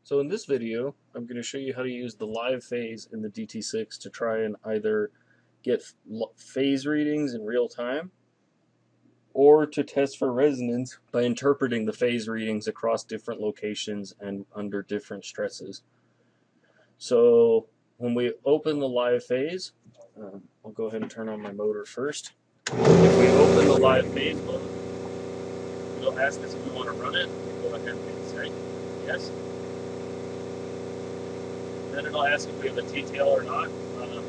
So in this video, I'm going to show you how to use the live phase in the DT6 to try and either get phase readings in real time or to test for resonance by interpreting the phase readings across different locations and under different stresses. So when we open the live phase, I'll go ahead and turn on my motor first. If we open the live phase mode, it'll ask us if we want to run it. We'll go ahead and hit say yes. Then it'll ask if we have a T-tail or not.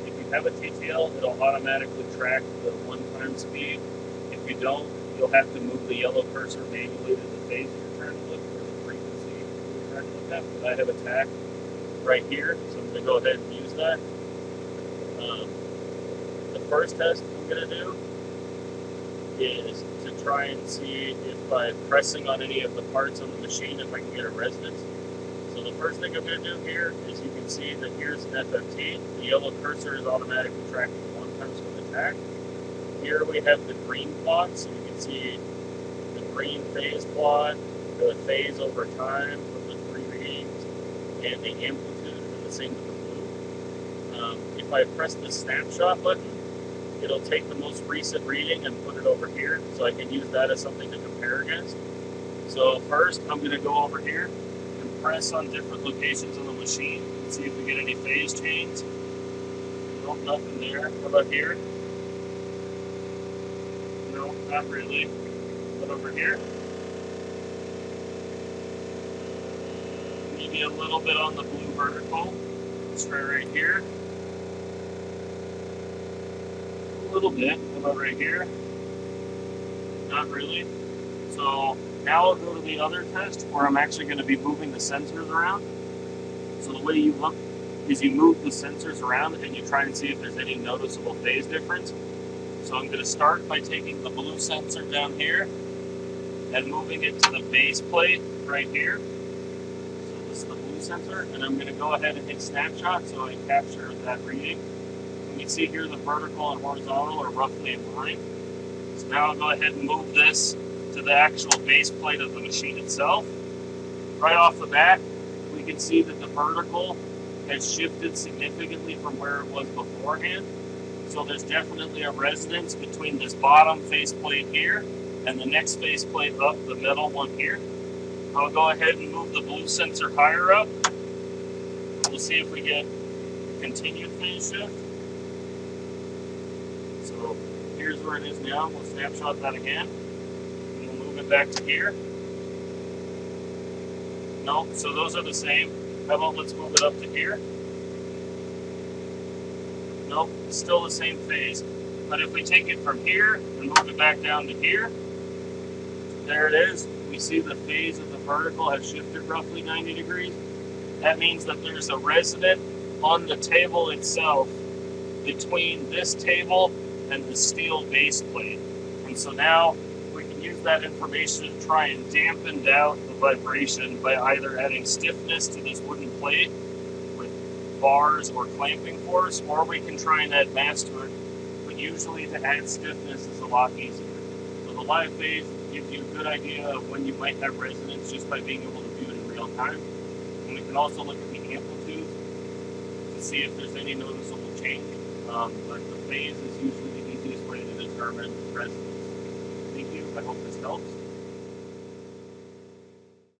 If you have a T-tail, it'll automatically track the one-time speed. If you don't, you'll have to move the yellow cursor manually to the phase you're trying to look for, the frequency you're trying to look at. But I have a TAC right here, so I'm going to go ahead and use that. The first test I'm going to do is to try and see if by pressing on any of the parts on the machine, if I can get a resonance. So the first thing I'm going to do here is you can see that here's an FFT. The yellow cursor is automatically tracking the one-time swing attack. Here we have the green plot, so you can see the green phase plot, the phase over time of the three readings, and the amplitude, and the same with the blue. If I press the snapshot button, it'll take the most recent reading and put it over here, so I can use that as something to compare against. So first, I'm going to go over here and press on different locations on the machine and see if we get any phase change. Nope, nothing there. How about here? No, not really. But over here? Maybe a little bit on the blue vertical. Let's try right here. A little bit. How about right here? Not really. So now I'll go to the other test where I'm actually going to be moving the sensors around. So the way you look is you move the sensors around and you try and see if there's any noticeable phase difference. So I'm going to start by taking the blue sensor down here and moving it to the base plate right here. So this is the blue sensor, and I'm going to go ahead and hit snapshot so I capture that reading. And you see here the vertical and horizontal are roughly in line. So now I'll go ahead and move this to the actual base plate of the machine itself. Right off the bat, we can see that the vertical has shifted significantly from where it was beforehand. So there's definitely a resonance between this bottom faceplate here and the next faceplate up, the metal one here. I'll go ahead and move the blue sensor higher up. We'll see if we get continued phase shift. So here's where it is now. We'll snapshot that again. And we'll move it back to here. No, so those are the same. How about let's move it up to here? Nope, still the same phase. But if we take it from here and move it back down to here, there it is. We see the phase of the vertical has shifted roughly 90 degrees. That means that there's a resonant on the table itself between this table and the steel base plate. And so now we can use that information to try and dampen down the vibration by either adding stiffness to this wooden plate with bars or clamping force, or we can try and add mass to it. But usually to add stiffness is a lot easier. So the live phase gives you a good idea of when you might have resonance just by being able to view it in real time. And we can also look at the amplitude to see if there's any noticeable change. But the phase is usually the easiest way to determine resonance. Thank you. I hope this helps.